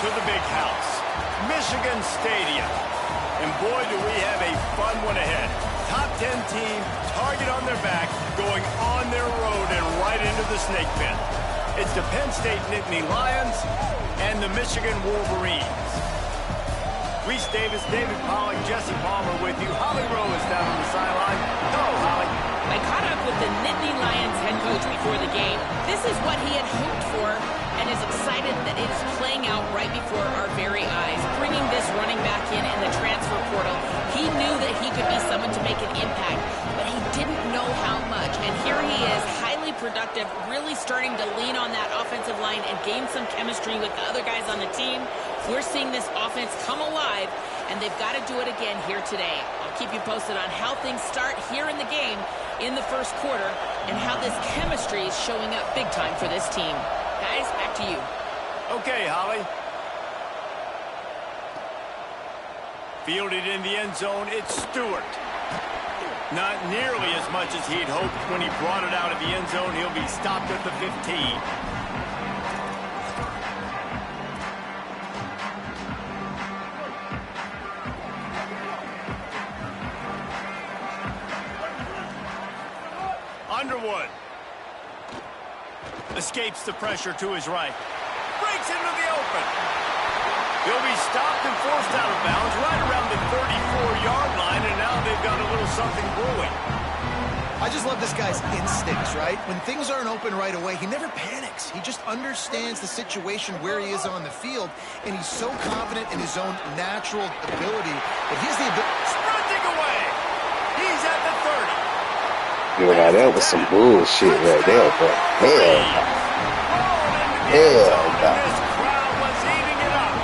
to the big house, Michigan Stadium. And boy, do we have a fun one ahead. Top 10 team, target on their back, going on their road and right into the snake pit. It's the Penn State Nittany Lions and the Michigan Wolverines. Reese Davis, David Pollack, Jesse Palmer with you. Holly Rowe is down on the sideline. Hello, Holly. I caught up with the Nittany Lions head coach before the game. This is what he had hoped for and is excited that it is playing out right before our very eyes. Bringing this running back in the transfer portal, he knew that he could be someone to make an impact, but he didn't know how much. And here he is, highly productive, really starting to lean on that offensive line and gain some chemistry with the other guys on the team. We're seeing this offense come alive, and they've got to do it again here today. I'll keep you posted on how things start here in the game in the first quarter and how this chemistry is showing up big time for this team. Guys, back to you. Okay, Holly. Fielded in the end zone, it's Stewart. Not nearly as much as he'd hoped when he brought it out of the end zone. He'll be stopped at the 15. Underwood escapes the pressure to his right. Breaks into the open. He'll be stopped and forced out of bounds right around the 34-yard line, and now they've got a little something brewing. I just love this guy's instincts, right? When things aren't open right away, he never panics. He just understands the situation where he is on the field, and he's so confident in his own natural ability that he has the ability. Sprinting away. He's at the 30. Yeah, that was some bullshit right there, but hell no. Hell no. This crowd was eating it up.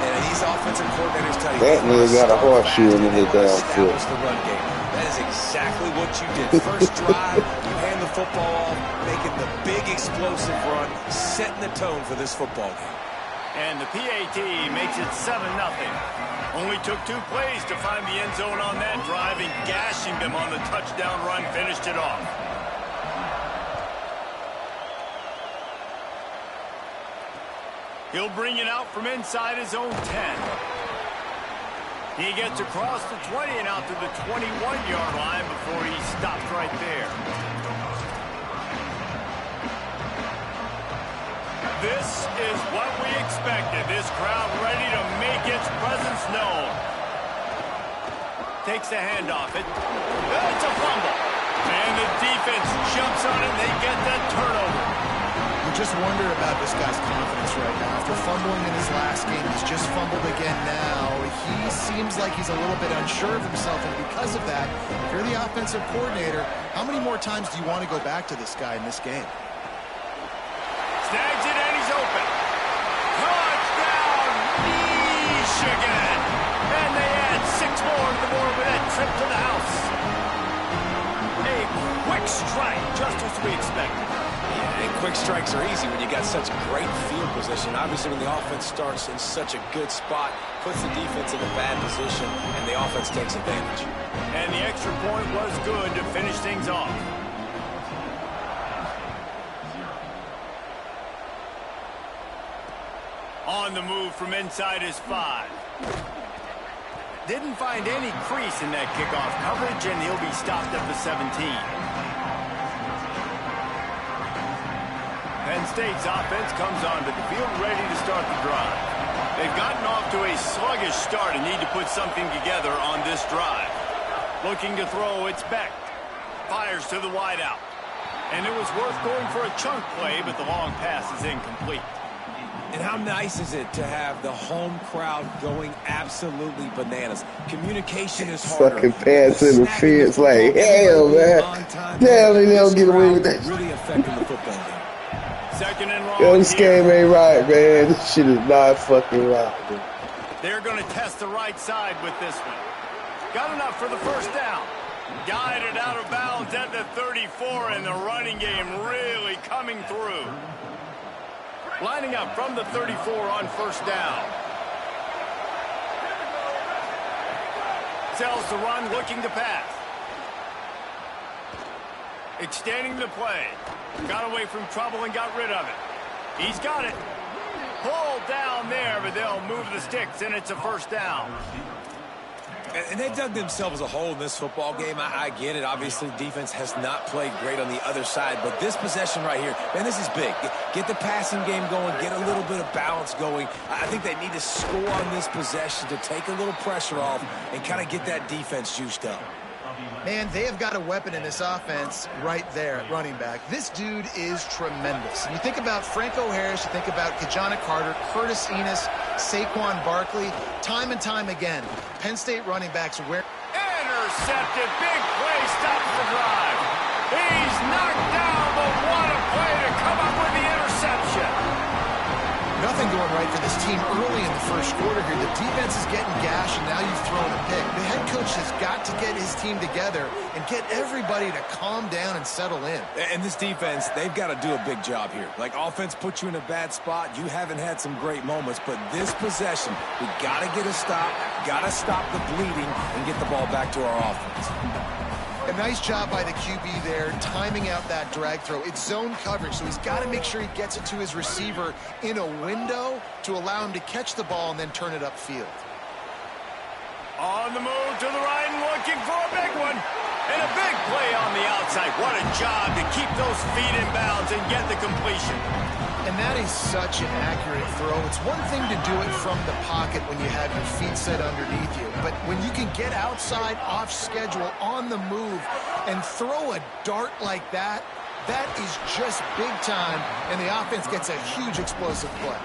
And these offensive coordinators tell you that nigga got a horseshoe in the damn field. The run game. That is exactly what you did. First drive, you hand the football off, making the big explosive run, setting the tone for this football game. And the PAT makes it 7-0. Only took 2 plays to find the end zone on that drive, and gashing them on the touchdown run finished it off. He'll bring it out from inside his own 10. He gets across the 20 and out to the 21-yard line before he stops right there. This is what we expected. This crowd ready to make its presence known. Takes the handoff. It's a fumble. And the defense jumps on it, and they get that turnover. You just wonder about this guy's confidence right now. After fumbling in his last game, he's just fumbled again now. He seems like he's a little bit unsure of himself, and because of that, if you're the offensive coordinator, how many more times do you want to go back to this guy in this game? Snags it, and he's open. Touchdown, Michigan! And they add 6 more to the board with that trip to the house. A quick strike, just as we expected. Yeah, and quick strikes are easy when you got such great field position. Obviously, when the offense starts in such a good spot, puts the defense in a bad position, and the offense takes advantage. And the extra point was good to finish things off. On the move from inside his 5. Didn't find any crease in that kickoff coverage, and he'll be stopped at the 17. Penn State's offense comes onto the field ready to start the drive. They've gotten off to a sluggish start and need to put something together on this drive. Looking to throw, it's Beck. Fires to the wideout. And it was worth going for a chunk play, but the long pass is incomplete. And how nice is it to have the home crowd going absolutely bananas? Communication is harder. Fucking pass interference, like hell, man. Damn, they don't get away with that. Really affecting the football game. Second and long. Yo, this game ain't right, man. This shit is not fucking right, man. They're going to test the right side with this one. Got enough for the first down. Guided out of bounds at the 34, and the running game really coming through. Lining up from the 34 on first down. Sells the run, looking to pass. Extending the play. Got away from trouble and got rid of it. He's got it. Pulled down there, but they'll move the sticks, and it's a first down. And they dug themselves a hole in this football game. I get it. Obviously, defense has not played great on the other side. But this possession right here, man, this is big. Get the passing game going. Get a little bit of balance going. I think they need to score on this possession to take a little pressure off and kind of get that defense juiced up. Man, they have got a weapon in this offense right there at running back. This dude is tremendous. And you think about Franco Harris, you think about Kajana Carter, Curtis Enos, Saquon Barkley, time and time again, Penn State running backs wear... Intercepted, big play, stops the drive. He's knocked down, but what a play to come up with the interception. Nothing going right for this team early in the first quarter here. The defense is getting gashed, and now you've thrown a pick. The head coach has got to get his team together and get everybody to calm down and settle in. And this defense, they've got to do a big job here. Like, offense puts you in a bad spot. You haven't had some great moments, but this possession, we got to get a stop, got to stop the bleeding, and get the ball back to our offense. A nice job by the QB there, timing out that drag throw. It's zone coverage, so he's got to make sure he gets it to his receiver in a window to allow him to catch the ball and then turn it upfield. On the move to the right and looking for a big one. And a big play on the outside. What a job to keep those feet in bounds and get the completion. And that is such an accurate throw. It's one thing to do it from the pocket when you have your feet set underneath you. But when you can get outside, off schedule, on the move, and throw a dart like that, that is just big time. And the offense gets a huge explosive play.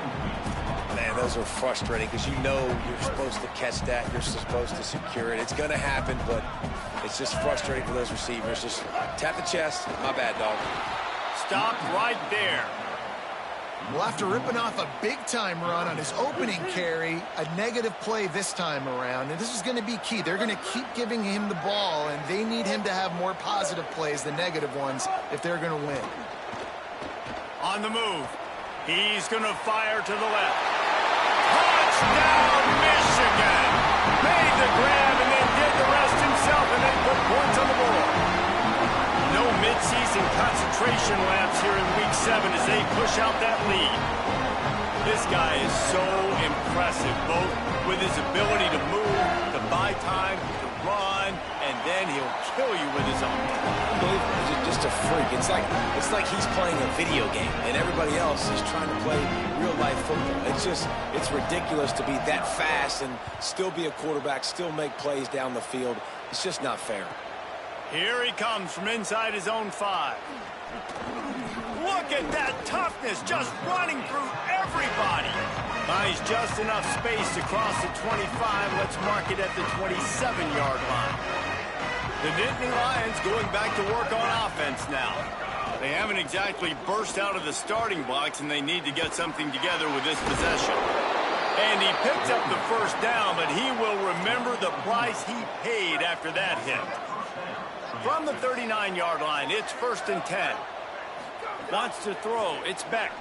Man, those are frustrating because you know you're supposed to catch that. You're supposed to secure it. It's going to happen, but it's just frustrating for those receivers. Just tap the chest. My bad, dog. Stop right there. Well, after ripping off a big-time run on his opening carry, a negative play this time around, and this is going to be key. They're going to keep giving him the ball, and they need him to have more positive plays than negative ones if they're going to win. On the move. He's going to fire to the left. Touchdown, Michigan! Made the grab and then did the rest himself and then put points on the board. No midseason concentration laps here in Week 7 as they push out that lead. This guy is so impressive, both with his ability to move, to buy time, to run, and then he'll kill you with his arm. Unbelievable. Just a freak. It's like he's playing a video game, and everybody else is trying to play real-life football. It's ridiculous to be that fast and still be a quarterback, still make plays down the field. It's just not fair. Here he comes from inside his own 5. Look at that toughness, just running through everybody. Buys just enough space to cross the 25. Let's mark it at the 27-yard line. The Nittany Lions going back to work on offense now. They haven't exactly burst out of the starting blocks, and they need to get something together with this possession. And he picks up the first down, but he will remember the price he paid after that hit. From the 39-yard line, it's 1st and 10. Wants to throw. It's Beck.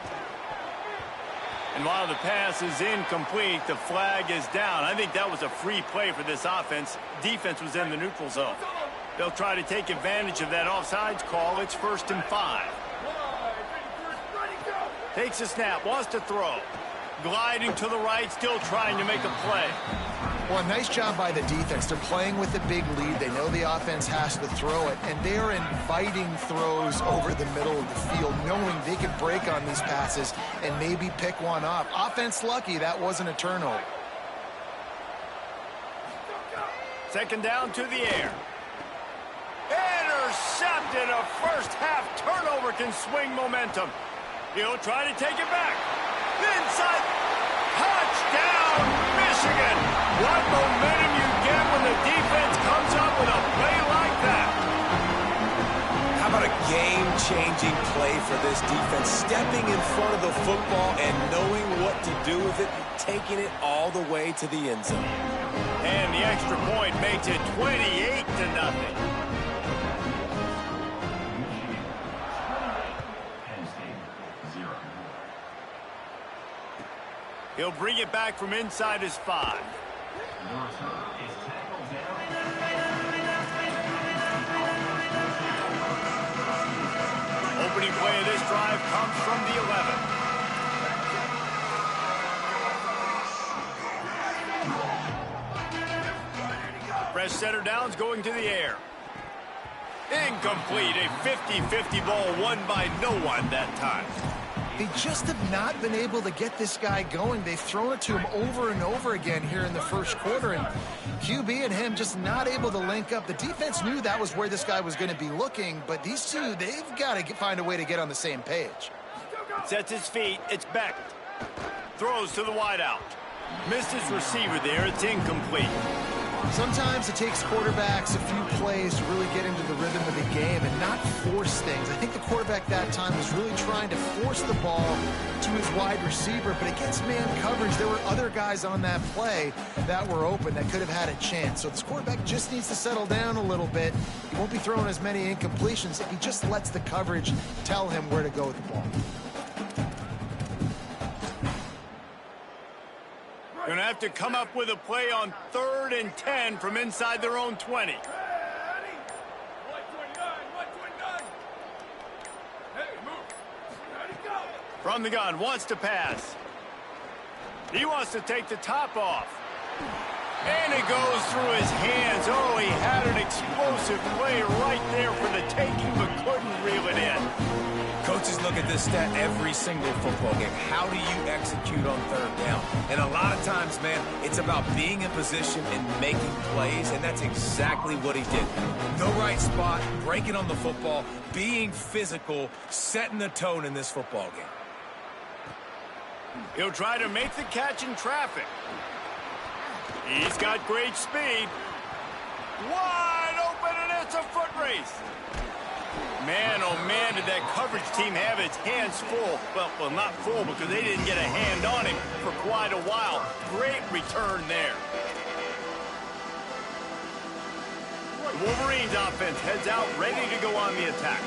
And while the pass is incomplete, the flag is down. I think that was a free play for this offense. Defense was in the neutral zone. They'll try to take advantage of that offsides call. It's 1st and 5. Takes a snap. Wants to throw. Gliding to the right. Still trying to make a play. Well, a nice job by the defense. They're playing with a big lead. They know the offense has to throw it, and they are inviting throws over the middle of the field, knowing they can break on these passes and maybe pick one off. Offense lucky that wasn't a turnover. 2nd down to the air. Intercepted. A first-half turnover can swing momentum. He'll try to take it back. Inside. Touchdown, Michigan. What momentum you get when the defense comes up with a play like that. How about a game-changing play for this defense? Stepping in front of the football and knowing what to do with it, taking it all the way to the end zone. And the extra point makes it 28-0. He'll bring it back from inside his 5. Opening play of this drive comes from the 11. Fresh center downs going to the air. Incomplete. A 50-50 ball won by no one that time. They just have not been able to get this guy going. They've thrown it to him over and over again here in the first quarter, and QB and him just not able to link up. The defense knew that was where this guy was going to be looking, but these two, they've got to find a way to get on the same page. Sets his feet. It's Beck. Throws to the wideout. Missed his receiver there. It's incomplete. Sometimes it takes quarterbacks a few plays to really get into the rhythm of the game and not force things. I think the quarterback that time was really trying to force the ball to his wide receiver, but against man coverage, there were other guys on that play that were open that could have had a chance. So this quarterback just needs to settle down a little bit. He won't be throwing as many incompletions if he just lets the coverage tell him where to go with the ball. Going to have to come up with a play on 3rd and 10 from inside their own 20. From the gun, wants to pass. He wants to take the top off. And it goes through his hands. Oh, he had an explosive play right there for the taking, but couldn't reel it in. Coaches look at this stat every single football game. How do you execute on 3rd down? And a lot of times, man, it's about being in position and making plays, and that's exactly what he did. The right spot, breaking on the football, being physical, setting the tone in this football game. He'll try to make the catch in traffic. He's got great speed. Wide open, and it's a foot race. Man, oh man, did that coverage team have its hands full. Well, not full because they didn't get a hand on him for quite a while. Great return there. The Wolverines offense heads out, ready to go on the attack.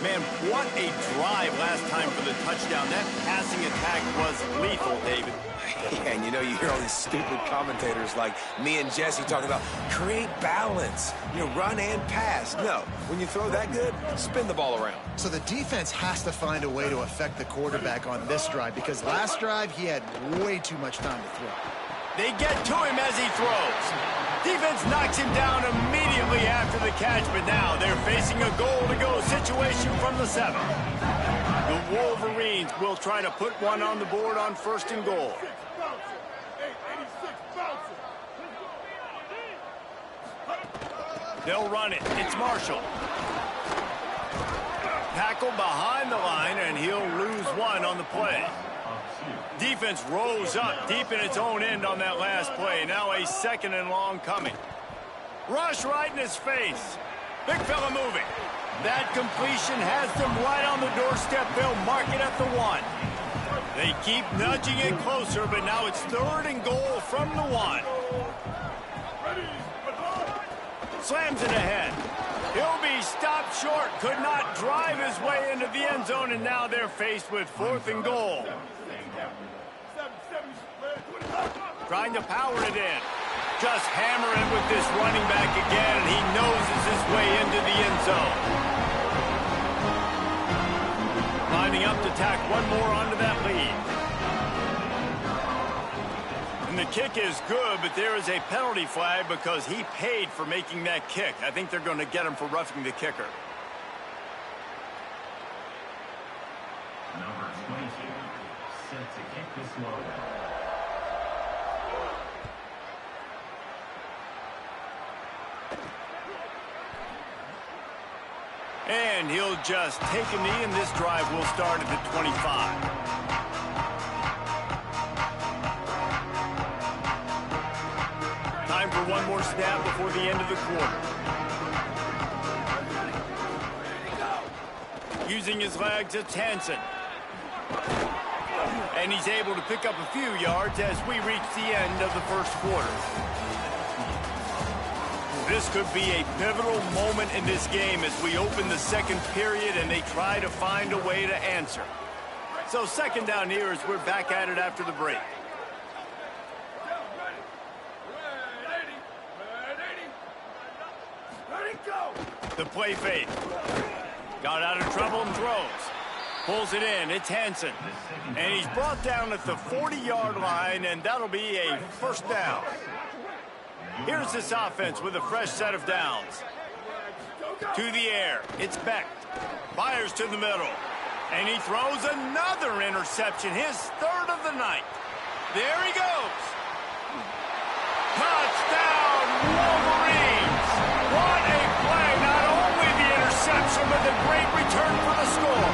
Man, what a drive last time for the touchdown. That passing attack was lethal, David. Yeah, and you know, you hear all these stupid commentators like me and Jesse talking about create balance, run and pass. No, when you throw that good, spin the ball around. So the defense has to find a way to affect the quarterback on this drive because last drive he had way too much time to throw. They get to him as he throws. Defense knocks him down immediately after the catch, but now they're facing a goal-to-go situation from the 7. The Wolverines will try to put one on the board on 1st and goal. They'll run it. It's Marshall. Tackle behind the line, and he'll lose one on the play. Defense rose up deep in its own end on that last play. Now a 2nd and long coming. Rush right in his face. Big fella moving. That completion has them right on the doorstep. They'll mark it at the 1. They keep nudging it closer, but now it's 3rd and goal from the 1. Slams it ahead. He'll be stopped short. Could not drive his way into the end zone, and now they're faced with 4th and goal. Trying to power it in. Just hammering with this running back again, and he noses his way into the end zone. Lining up to tack one more onto that lead. And the kick is good, but there is a penalty flag because he paid for making that kick. I think they're going to get him for roughing the kicker. Number 22, set to kick this one. And he'll just take a knee, and this drive will start at the 25. Time for one more snap before the end of the quarter. Using his legs, it's Hansen. And he's able to pick up a few yards as we reach the end of the first quarter. This could be a pivotal moment in this game as we open the 2nd period and they try to find a way to answer. So 2nd down here as we're back at it after the break. The play fake. Got out of trouble and throws. Pulls it in. It's Hansen. And he's brought down at the 40-yard line, and that'll be a 1st down. Here's this offense with a fresh set of downs. To the air, it's Beck. Fires to the middle. And he throws another interception, his third of the night. There he goes. Touchdown, Wolverines! What a play! Not only the interception, but the great return for the score.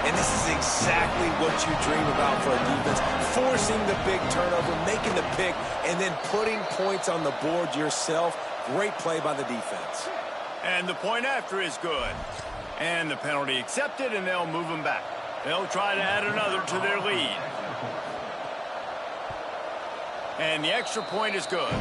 And this is exactly what you dream about for a defense. Forcing the big turnover, making the pick, and then putting points on the board yourself. Great play by the defense. And the point after is good. And the penalty accepted, and they'll move them back. They'll try to add another to their lead. And the extra point is good.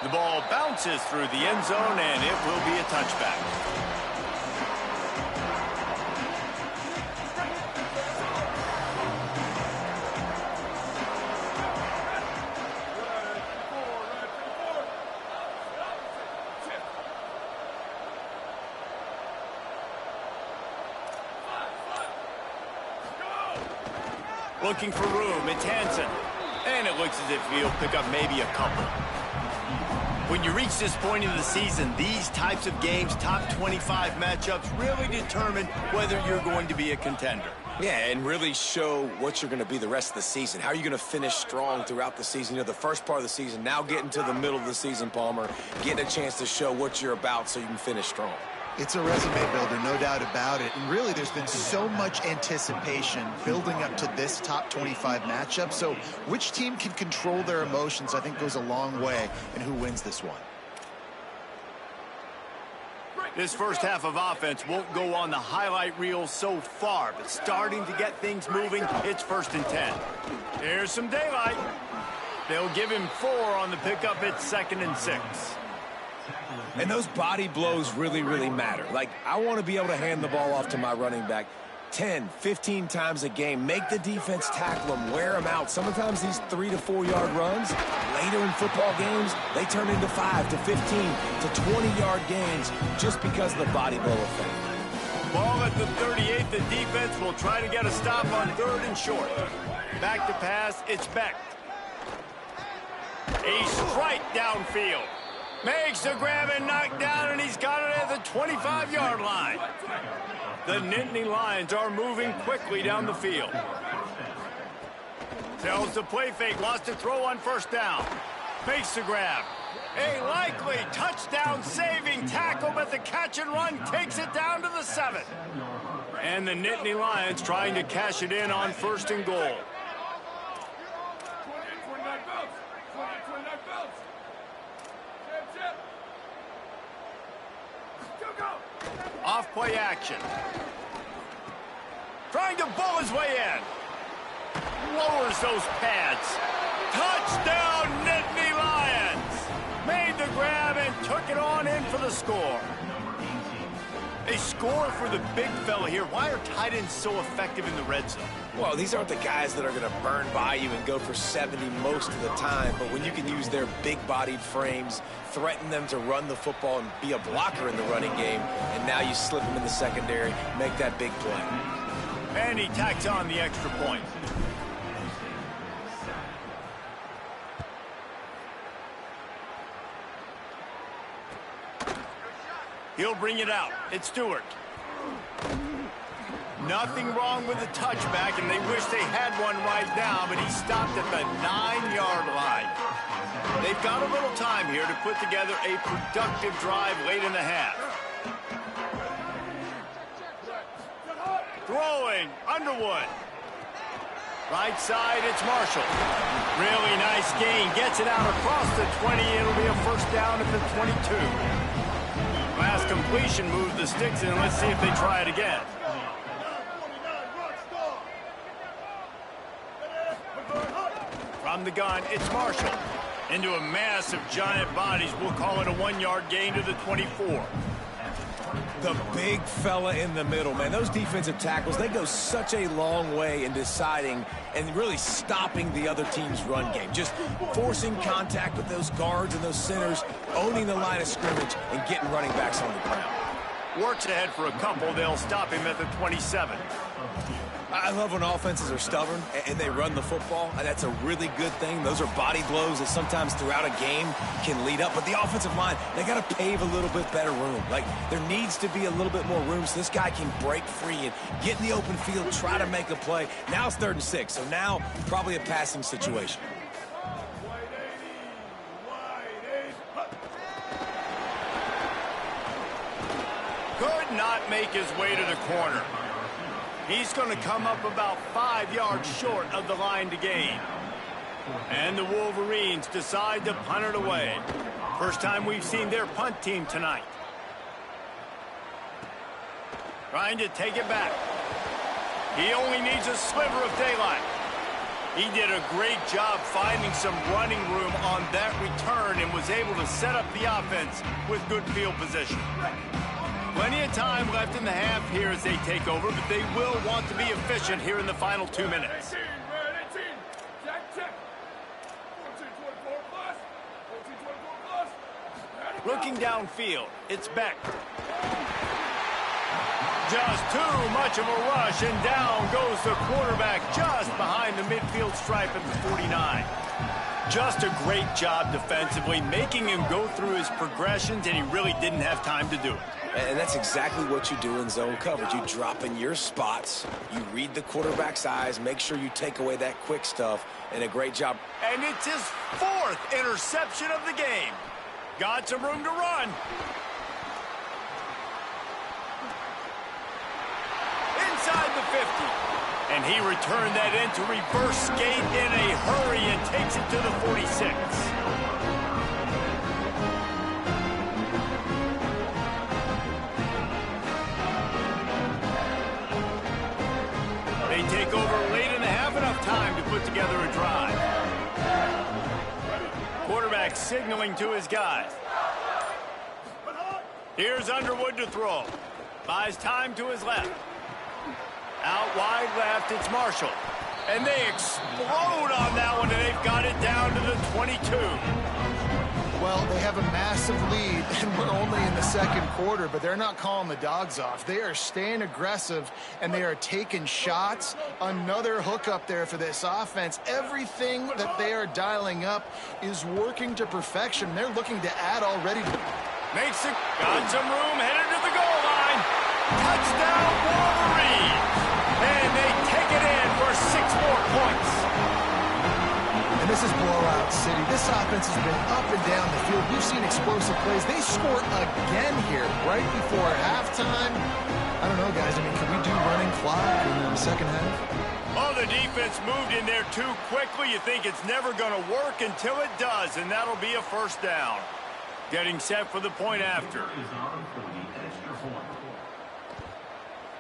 The ball bounces through the end zone, and it will be a touchback. Looking for room, it's Hansen. And it looks as if he'll pick up maybe a couple. When you reach this point in the season, these types of games, top 25 matchups, really determine whether you're going to be a contender. Yeah, and really show what you're going to be the rest of the season. How are you going to finish strong throughout the season? You know, the first part of the season, now getting to the middle of the season, Palmer, getting a chance to show what you're about so you can finish strong. It's a resume builder, no doubt about it. And really, there's been so much anticipation building up to this top 25 matchup. So which team can control their emotions, I think, goes a long way in who wins this one. This first half of offense won't go on the highlight reel so far, but starting to get things moving, it's 1st and 10. Here's some daylight. They'll give him 4 on the pickup. It's 2nd and 6. And those body blows really, really matter. Like, I want to be able to hand the ball off to my running back 10, 15 times a game. Make the defense tackle them, wear them out. Sometimes these 3 to 4 yard runs, later in football games, they turn into 5 to 15 to 20-yard gains just because of the body blow effect. Ball at the 38. The defense will try to get a stop on 3rd and short. Back to pass, it's Beck. A strike downfield. Makes the grab and knock down, and he's got it at the 25-yard line. The Nittany Lions are moving quickly down the field. Tells the play fake, wants to throw on 1st down. Makes the grab. A likely touchdown-saving tackle, but the catch and run takes it down to the 7. And the Nittany Lions trying to cash it in on 1st and goal. Off play action. Trying to bull his way in. Lowers those pads. Touchdown, Nittany Lions. Made the grab and took it on in for the score. A score for the big fella here. Why are tight ends so effective in the red zone? Well, these aren't the guys that are going to burn by you and go for 70 most of the time, but when you can use their big-bodied frames, threaten them to run the football and be a blocker in the running game, and now you slip them in the secondary, make that big play. And he tacks on the extra point. He'll bring it out. It's Stewart. Nothing wrong with the touchback, and they wish they had one right now, but he stopped at the 9-yard line. They've got a little time here to put together a productive drive late in the half. Throwing, Underwood. Right side, it's Marshall. Really nice gain. Gets it out across the 20. It'll be a 1st down at the 22. Last completion moved the sticks in. Let's see if they try it again. From the gun, it's Marshall. Into a mass of giant bodies. We'll call it a 1-yard gain to the 24. The big fella in the middle, man. Those defensive tackles, they go such a long way in deciding and really stopping the other team's run game. Just forcing contact with those guards and those centers, owning the line of scrimmage, and getting running backs on the ground. Works ahead for a couple. They'll stop him at the 27. I love when offenses are stubborn and they run the football. That's a really good thing. Those are body blows that sometimes throughout a game can lead up. But the offensive line, they got to pave a little bit better room. Like, there needs to be a little bit more room so this guy can break free and get in the open field, try to make a play. Now it's 3rd and 6, so now probably a passing situation. Could not make his way to the corner. He's going to come up about 5 yards short of the line to gain. And the Wolverines decide to punt it away. First time we've seen their punt team tonight. Trying to take it back. He only needs a sliver of daylight. He did a great job finding some running room on that return and was able to set up the offense with good field position. Plenty of time left in the half here as they take over, but they will want to be efficient here in the final 2 minutes. Looking downfield, it's Beck. Just too much of a rush, and down goes the quarterback just behind the midfield stripe at the 49. Just a great job defensively, making him go through his progressions, and he really didn't have time to do it. And that's exactly what you do in zone coverage. You drop in your spots, you read the quarterback's eyes, make sure you take away that quick stuff, and a great job. And it's his 4th interception of the game. Got some room to run. Inside the 50. And he returned that into reverse skate in a hurry and takes it to the 46. They take over late in the half, enough time to put together a drive. Quarterback signaling to his guys. Here's Underwood to throw. Buys time to his left. Out wide left, it's Marshall. And they explode on that one, and they've got it down to the 22. Well, they have a massive lead, and we're only in the 2nd quarter, but they're not calling the dogs off. They are staying aggressive, and they are taking shots. Another hook up there for this offense. Everything that they are dialing up is working to perfection. They're looking to add already. Makes it. Got some room, headed to the goal line. Touchdown, Wolverines. And they take it in for 6 more points. And this is blowout city. This offense has been up and down the field. We've seen explosive plays. They score again here right before halftime. I don't know, guys. I mean, can we do running clock in the 2nd half? Oh, the defense moved in there too quickly. You think it's never going to work until it does, and that'll be a 1st down. Getting set for the point after.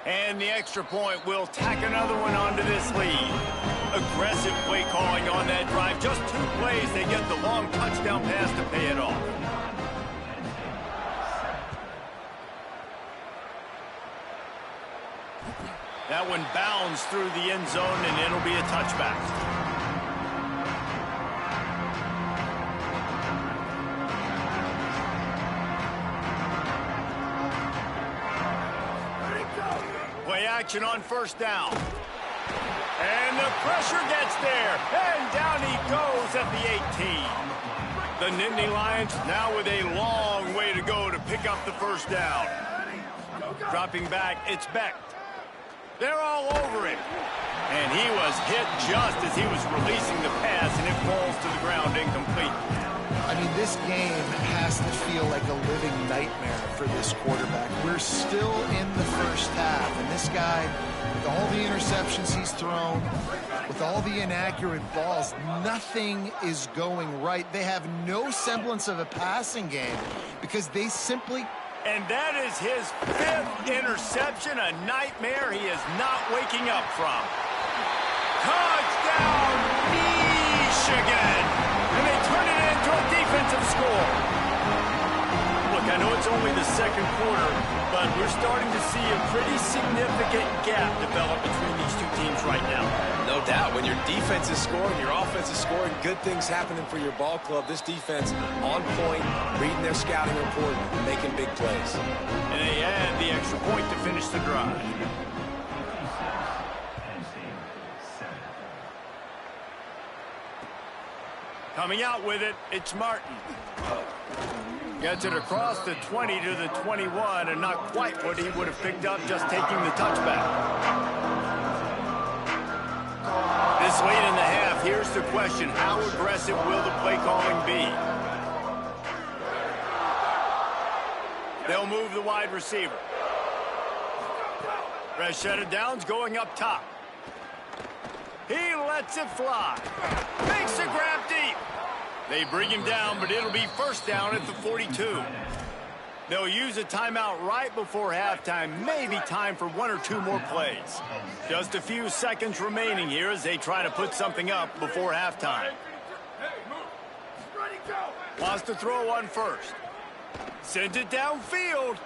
And the extra point will tack another one onto this lead. Aggressive play calling on that drive. Just 2 plays, they get the long touchdown pass to pay it off. That one bounds through the end zone, and it'll be a touchback. Play action on 1st down. And the pressure gets there. And down he goes at the 18. The Nittany Lions now with a long way to go to pick up the 1st down. Dropping back, it's Beck. They're all over him. And he was hit just as he was releasing the pass, and it falls to the ground incomplete. I mean, this game has to feel like a living nightmare for this quarterback. We're still in the 1st half, and this guy, with all the interceptions he's thrown, with all the inaccurate balls, nothing is going right. They have no semblance of a passing game because they simply... And that is his 5th interception, a nightmare he is not waking up from. Touchdown, Michigan! And they turn it into a defensive score. Look, I know it's only the second quarter, but we're starting to see a pretty significant gap develop between these two teams right now. No doubt. When your defense is scoring, your offense is scoring, good things happening for your ball club. This defense on point, reading their scouting report, making big plays. And they add the extra point to finish the drive. Coming out with it, it's Martin. Gets it across the 20 to the 21, and not quite what he would have picked up just taking the touchback. This late in the half, here's the question. How aggressive will the play calling be? They'll move the wide receiver. Fresh set of downs going up top. He lets it fly. Makes a grab deep. They bring him down, but it'll be first down at the 42. They'll use a timeout right before halftime. Maybe time for one or two more plays. Just a few seconds remaining here as they try to put something up before halftime. Wants to throw on first. Sends it downfield.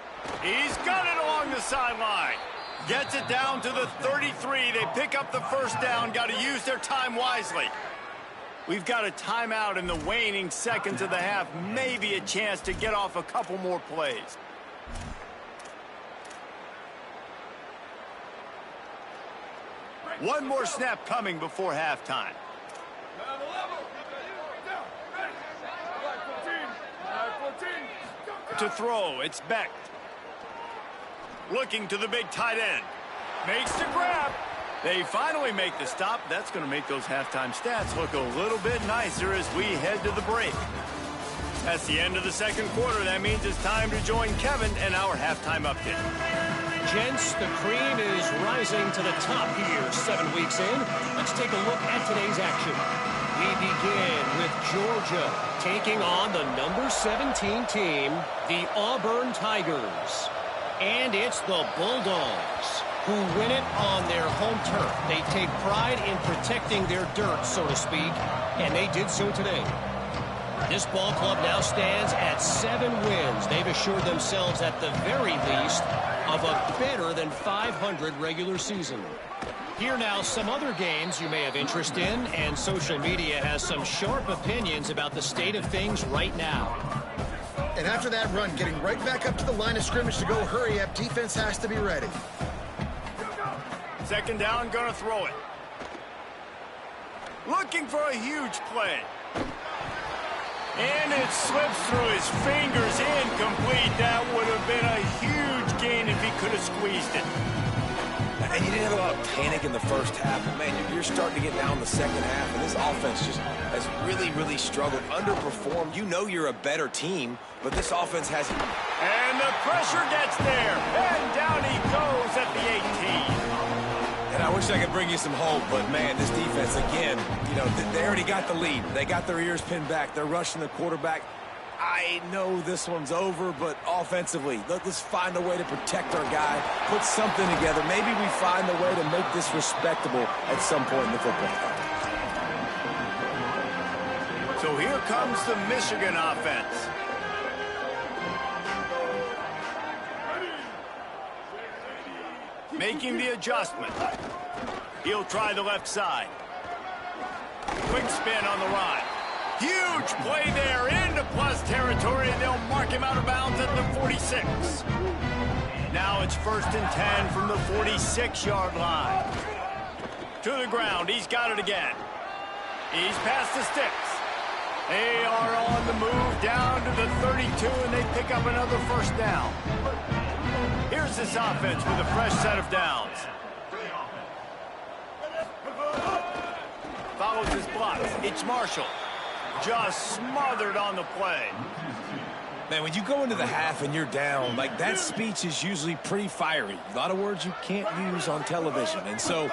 He's got it along the sideline. Gets it down to the 33. They pick up the first down. Got to use their time wisely. We've got a timeout in the waning seconds of the half. Maybe a chance to get off a couple more plays. One more snap coming before halftime. To throw, it's Beck. Looking to the big tight end. Makes the grab. They finally make the stop. That's going to make those halftime stats look a little bit nicer as we head to the break. That's the end of the second quarter. That means it's time to join Kevin and our halftime update. Gents, the cream is rising to the top here 7 weeks in. Let's take a look at today's action. We begin with Georgia taking on the number 17 team, the Auburn Tigers. And it's the Bulldogs who win it on their home turf. They take pride in protecting their dirt, so to speak, and they did so today. This ball club now stands at 7 wins. They've assured themselves at the very least of a better than 500 regular season. Here now some other games you may have interest in, and social media has some sharp opinions about the state of things right now. And after that run, getting right back up to the line of scrimmage to go hurry up, defense has to be ready. Second down, gonna throw it. Looking for a huge play. And it slips through his fingers, incomplete. That would have been a huge gain if he could have squeezed it. And you didn't have a lot of panic in the first half, but man, you're starting to get down the second half, and this offense just has really struggled, underperformed. You know you're a better team, but this offense hasn't. And the pressure gets there, and down he goes at the 18. And I wish I could bring you some hope, but man, this defense, again, you know, they already got the lead. They got their ears pinned back. They're rushing the quarterback. I know this one's over, but offensively, let's find a way to protect our guy, put something together. Maybe we find a way to make this respectable at some point in the football game. So here comes the Michigan offense. Making the adjustment. He'll try the left side. Quick spin on the ride. Huge play there into plus territory, and they'll mark him out of bounds at the 46. Now it's 1st and 10 from the 46-yard line. To the ground. He's got it again. He's past the sticks. They are on the move down to the 32, and they pick up another first down. Here's this offense with a fresh set of downs. Follows his blocks. It's Marshall. Just smothered on the play. Man, when you go into the half and you're down, like that speech is usually pretty fiery. A lot of words you can't use on television. And so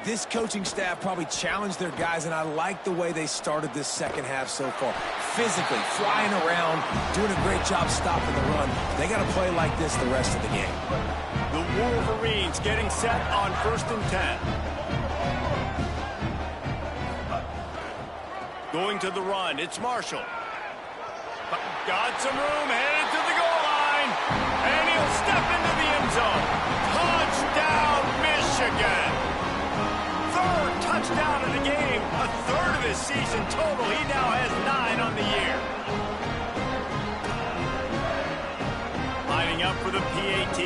this coaching staff probably challenged their guys, and I like the way they started this second half so far. Physically, flying around, doing a great job stopping the run. They got to play like this the rest of the game. The Wolverines getting set on 1st and 10. Going to the run, it's Marshall. Got some room, headed to the goal line. step into the end zone. Touchdown, Michigan. Third touchdown of the game. A third of his season total. He now has 9 on the year. Lining up for the PAT.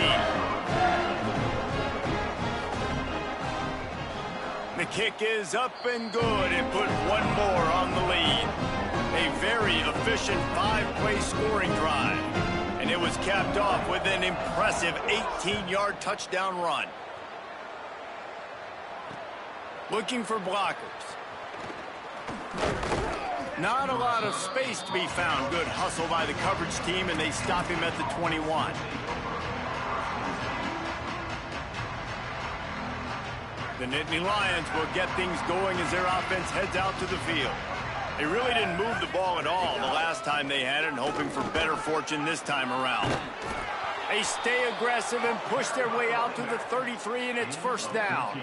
The kick is up and good and put one more on the lead. A very efficient 5-play scoring drive. And it was capped off with an impressive 18-yard touchdown run. Looking for blockers. Not a lot of space to be found. Good hustle by the coverage team, and they stop him at the 21. The Nittany Lions will get things going as their offense heads out to the field. They really didn't move the ball at all the last time they had it, and hoping for better fortune this time around. They stay aggressive and push their way out to the 33, and it's first down.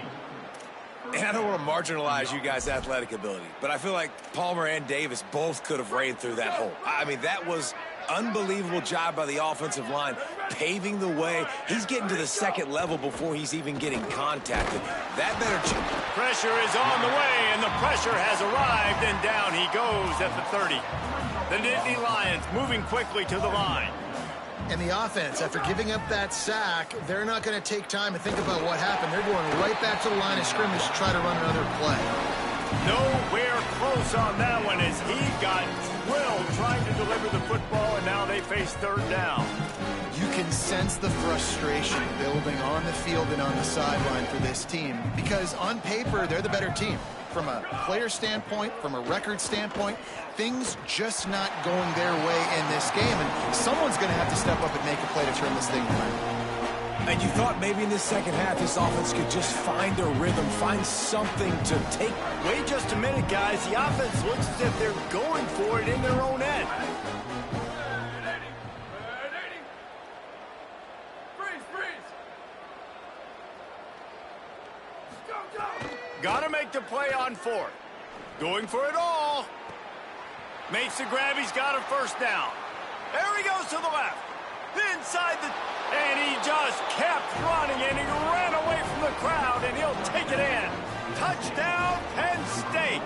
And I don't want to marginalize you guys' athletic ability, but I feel like Palmer and Davis both could have ran through that hole. I mean, that was unbelievable job by the offensive line, paving the way. He's getting to the second level before he's even getting contacted. That better... Pressure is on the way, and the pressure has arrived, and down he goes at the 30. The Nittany Lions moving quickly to the line. And the offense, after giving up that sack, they're not going to take time to think about what happened. They're going right back to the line of scrimmage to try to run another play. Nowhere close on that one as he got drilled trying to deliver the football, and now they face third down. You can sense the frustration building on the field and on the sideline for this team because on paper, they're the better team. From a player standpoint, from a record standpoint, things just not going their way in this game, and someone's going to have to step up and make a play to turn this thing around. And you thought maybe in this second half this offense could just find a rhythm, find something to take. Wait just a minute, guys. The offense looks as if they're going for it in their own end. Got to make the play on fourth. Going for it all. Makes the grab. He's got a first down. There he goes to the left. Inside the... And he just kept running, and he ran away from the crowd, and he'll take it in. Touchdown, Penn State.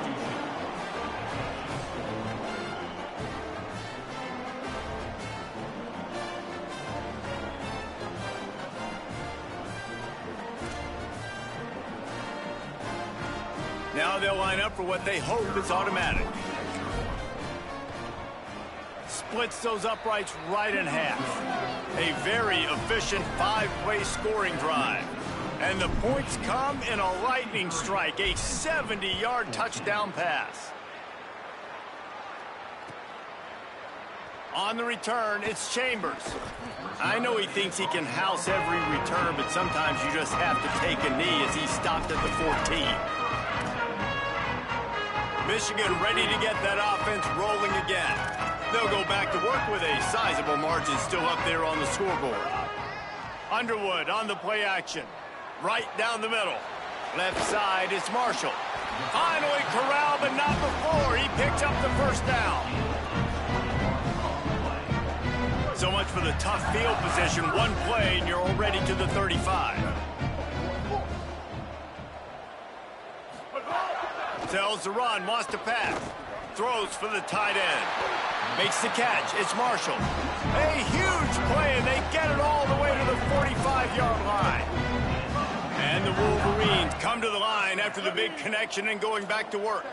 Now they'll line up for what they hope is automatic. Splits those uprights right in half. A very efficient 5-play scoring drive. And the points come in a lightning strike, a 70-yard touchdown pass. On the return, it's Chambers. I know he thinks he can house every return, but sometimes you just have to take a knee as he stopped at the 14. Michigan ready to get that offense rolling again. They'll go back to work with a sizable margin still up there on the scoreboard. Underwood on the play action. Right down the middle. Left side, it's Marshall. Finally corralled, but not before. He picks up the first down. So much for the tough field position. One play, and you're already to the 35. Tells the run, wants to pass. Throws for the tight end. Makes the catch. It's Marshall. A huge play, and they get it all the way to the 45-yard line. And the Wolverines come to the line after the big connection and going back to work.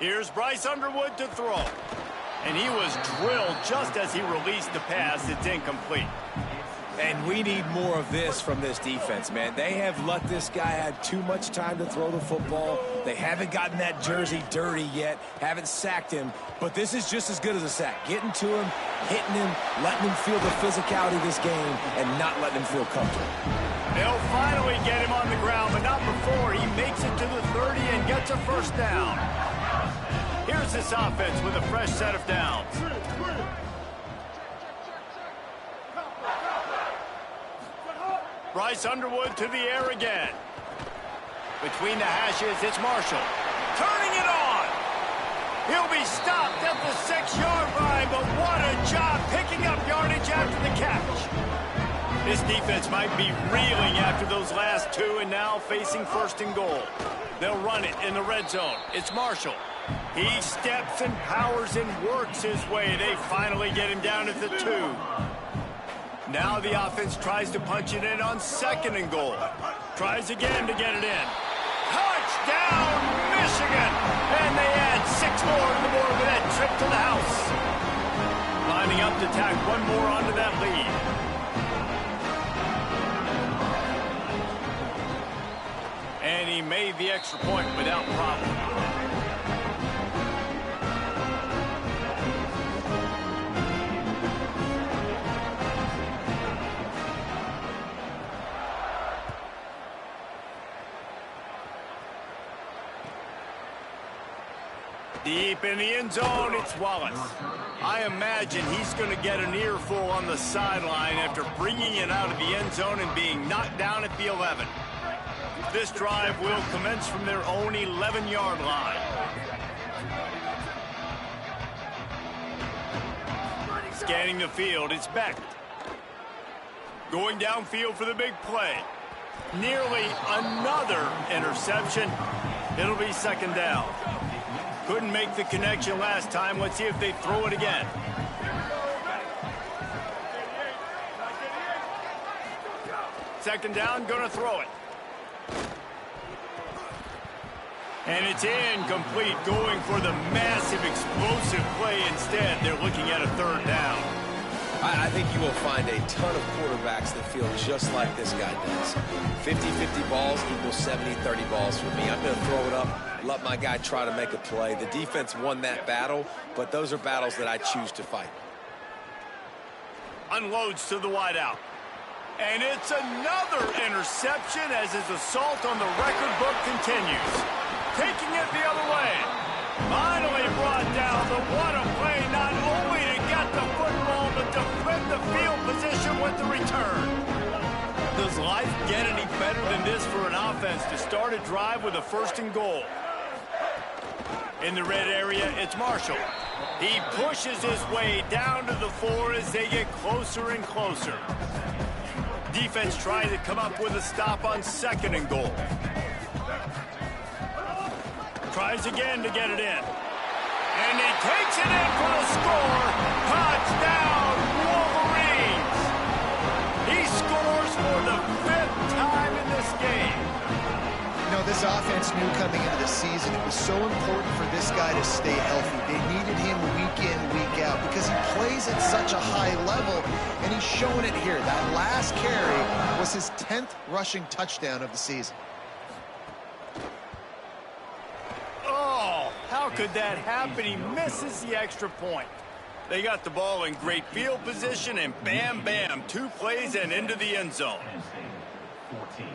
Here's Bryce Underwood to throw. And he was drilled just as he released the pass. It's incomplete. And we need more of this from this defense, man. They have let this guy have too much time to throw the football. They haven't gotten that jersey dirty yet, haven't sacked him. But this is just as good as a sack. Getting to him, hitting him, letting him feel the physicality of this game, and not letting him feel comfortable. They'll finally get him on the ground, but not before. He makes it to the 30 and gets a first down. Here's this offense with a fresh set of downs. Bryce Underwood to the air again. Between the hashes, it's Marshall. Turning it on. He'll be stopped at the 6-yard line, but what a job picking up yardage after the catch. This defense might be reeling after those last two and now facing 1st and goal. They'll run it in the red zone. It's Marshall. He steps and powers and works his way. They finally get him down at the 2. Now the offense tries to punch it in on 2nd and goal. Tries again to get it in. Touchdown, Michigan! And they add 6 more to the board with that trip to the house. Lining up to tack one more onto that lead. And he made the extra point without problem. Deep in the end zone, it's Wallace. I imagine he's going to get an earful on the sideline after bringing it out of the end zone and being knocked down at the 11. This drive will commence from their own 11-yard line. Scanning the field, it's Beck. Going downfield for the big play. Nearly another interception. It'll be 2nd down. Couldn't make the connection last time. Let's see if they throw it again. Second down, gonna throw it. And it's incomplete, going for the massive explosive play instead. They're looking at a 3rd down. I think you will find a ton of quarterbacks that feel just like this guy does. 50-50 balls equals 70-30 balls for me. I'm going to throw it up, let my guy try to make a play. The defense won that battle, but those are battles that I choose to fight. Unloads to the wideout. And it's another interception as his assault on the record book continues. Taking it the other way. Finally brought down, but what a play, not only to get the football, but to flip the field position with the return. Does life get any better than this for an offense to start a drive with a 1st and goal? In the red area, it's Marshall. He pushes his way down to the 4 as they get closer and closer. Defense trying to come up with a stop on 2nd and goal. Tries again to get it in. And he takes it in for the score. Touchdown, Wolverines! He scores for the 5th time in this game. You know, this offense knew coming into the season it was so important for this guy to stay healthy. They needed him week in, week out because he plays at such a high level, and he's showing it here. That last carry was his 10th rushing touchdown of the season. Oh, how could that happen? He misses the extra point. They got the ball in great field position, and bam, bam, 2 plays and into the end zone. 14.